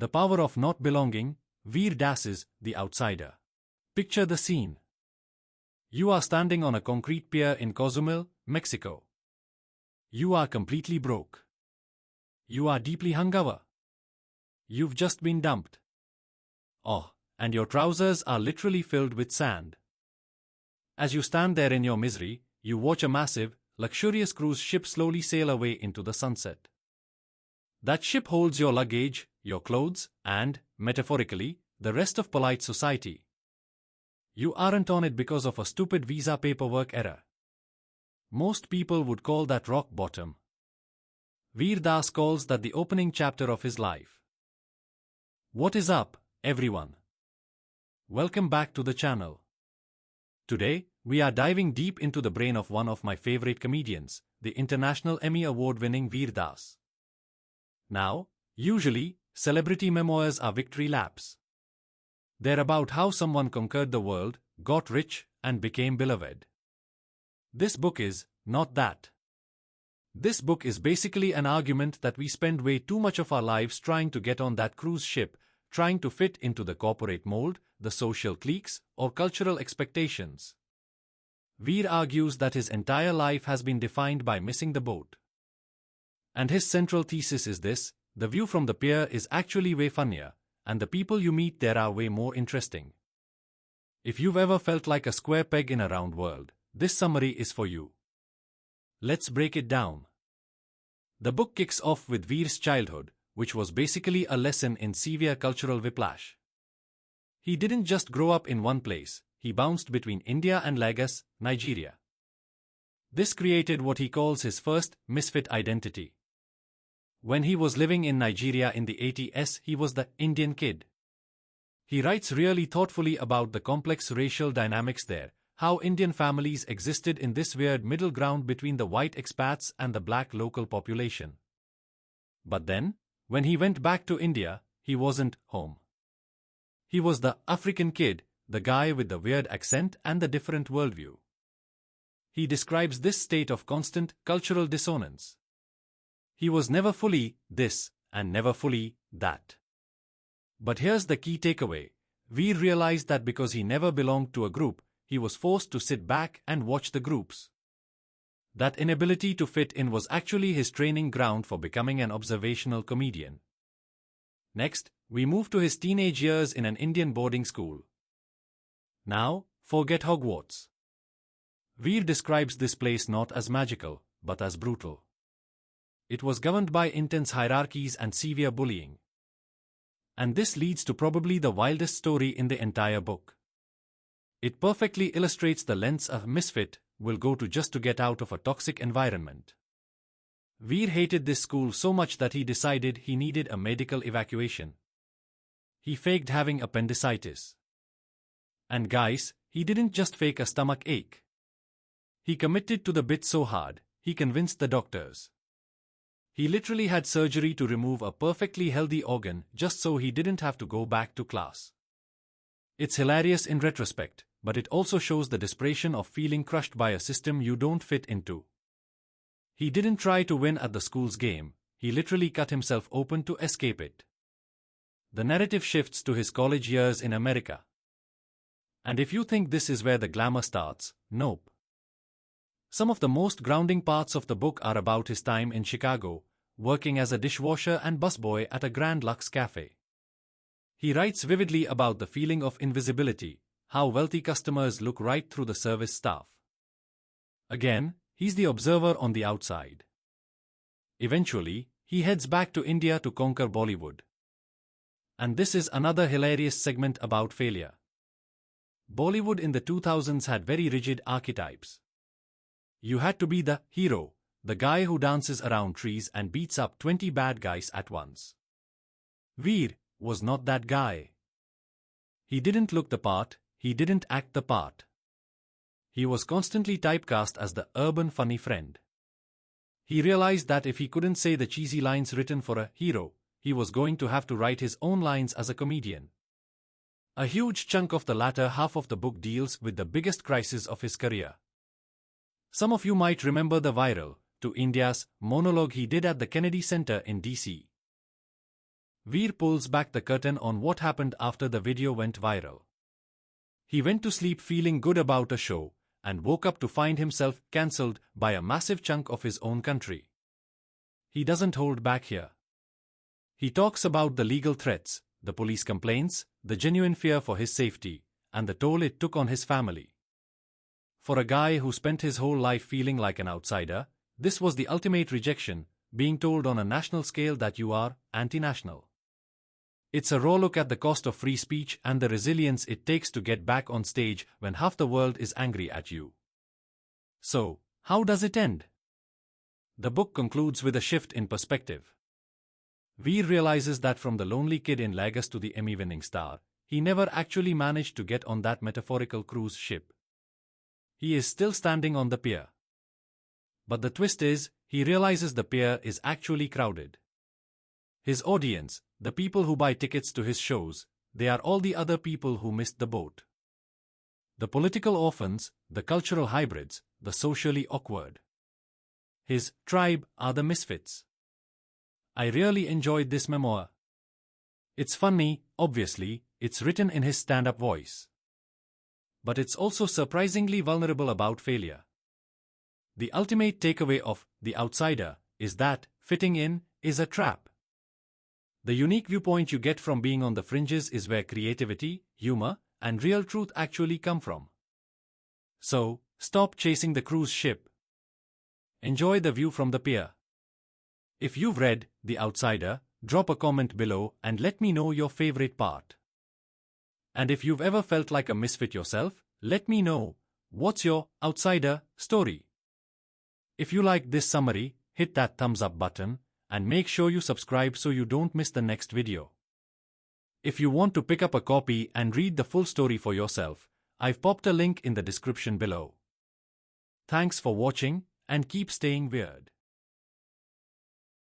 The power of not belonging, Veer Das's The Outsider. Picture the scene. You are standing on a concrete pier in Cozumel, Mexico. You are completely broke. You are deeply hungover. You've just been dumped. Oh, and your trousers are literally filled with sand. As you stand there in your misery, you watch a massive, luxurious cruise ship slowly sail away into the sunset. That ship holds your luggage, your clothes, and, metaphorically, the rest of polite society. You aren't on it because of a stupid visa paperwork error. Most people would call that rock bottom. Veer Das calls that the opening chapter of his life. What is up, everyone? Welcome back to the channel. Today, we are diving deep into the brain of one of my favorite comedians, the international Emmy Award-winning Veer Das. Now, usually, celebrity memoirs are victory laps. They're about how someone conquered the world, got rich, and became beloved. This book is not that. This book is basically an argument that we spend way too much of our lives trying to get on that cruise ship, trying to fit into the corporate mold, the social cliques, or cultural expectations. Veer argues that his entire life has been defined by missing the boat. And his central thesis is this: the view from the pier is actually way funnier, and the people you meet there are way more interesting. If you've ever felt like a square peg in a round world, this summary is for you. Let's break it down. The book kicks off with Veer's childhood, which was basically a lesson in severe cultural whiplash. He didn't just grow up in one place, he bounced between India and Lagos, Nigeria. This created what he calls his first misfit identity. When he was living in Nigeria in the 80s, he was the Indian kid. He writes really thoughtfully about the complex racial dynamics there, how Indian families existed in this weird middle ground between the white expats and the black local population. But then, when he went back to India, he wasn't home. He was the African kid, the guy with the weird accent and the different worldview. He describes this state of constant cultural dissonance. He was never fully this and never fully that. But here's the key takeaway. Veer realized that because he never belonged to a group, he was forced to sit back and watch the groups. That inability to fit in was actually his training ground for becoming an observational comedian. Next, we move to his teenage years in an Indian boarding school. Now, forget Hogwarts. Veer describes this place not as magical, but as brutal. It was governed by intense hierarchies and severe bullying. And this leads to probably the wildest story in the entire book. It perfectly illustrates the lengths a misfit will go to just to get out of a toxic environment. Veer hated this school so much that he decided he needed a medical evacuation. He faked having appendicitis. And guys, he didn't just fake a stomach ache. He committed to the bit so hard, he convinced the doctors. He literally had surgery to remove a perfectly healthy organ just so he didn't have to go back to class. It's hilarious in retrospect, but it also shows the desperation of feeling crushed by a system you don't fit into. He didn't try to win at the school's game, he literally cut himself open to escape it. The narrative shifts to his college years in America. And if you think this is where the glamour starts, nope. Some of the most grounding parts of the book are about his time in Chicago, working as a dishwasher and busboy at a Grand Lux cafe. He writes vividly about the feeling of invisibility, how wealthy customers look right through the service staff. Again, he's the observer on the outside. Eventually, he heads back to India to conquer Bollywood. And this is another hilarious segment about failure. Bollywood in the 2000s had very rigid archetypes. You had to be the hero, the guy who dances around trees and beats up 20 bad guys at once. Veer was not that guy. He didn't look the part, he didn't act the part. He was constantly typecast as the urban funny friend. He realized that if he couldn't say the cheesy lines written for a hero, he was going to have to write his own lines as a comedian. A huge chunk of the latter half of the book deals with the biggest crisis of his career. Some of you might remember the viral, to India's monologue he did at the Kennedy Center in DC. Veer pulls back the curtain on what happened after the video went viral. He went to sleep feeling good about a show, and woke up to find himself cancelled by a massive chunk of his own country. He doesn't hold back here. He talks about the legal threats, the police complaints, the genuine fear for his safety, and the toll it took on his family. For a guy who spent his whole life feeling like an outsider, this was the ultimate rejection, being told on a national scale that you are anti-national. It's a raw look at the cost of free speech and the resilience it takes to get back on stage when half the world is angry at you. So, how does it end? The book concludes with a shift in perspective. Veer realizes that from the lonely kid in Lagos to the Emmy-winning star, he never actually managed to get on that metaphorical cruise ship. He is still standing on the pier. But the twist is, he realizes the pier is actually crowded. His audience, the people who buy tickets to his shows, they are all the other people who missed the boat. The political orphans, the cultural hybrids, the socially awkward. His tribe are the misfits. I really enjoyed this memoir. It's funny, obviously, it's written in his stand-up voice. But it's also surprisingly vulnerable about failure. The ultimate takeaway of The Outsider is that fitting in is a trap. The unique viewpoint you get from being on the fringes is where creativity, humor, and real truth actually come from. So, stop chasing the cruise ship. Enjoy the view from the pier. If you've read The Outsider, drop a comment below and let me know your favorite part. And if you've ever felt like a misfit yourself, let me know, what's your outsider story? If you liked this summary, hit that thumbs up button, and make sure you subscribe so you don't miss the next video. If you want to pick up a copy and read the full story for yourself, I've popped a link in the description below. Thanks for watching, and keep staying weird.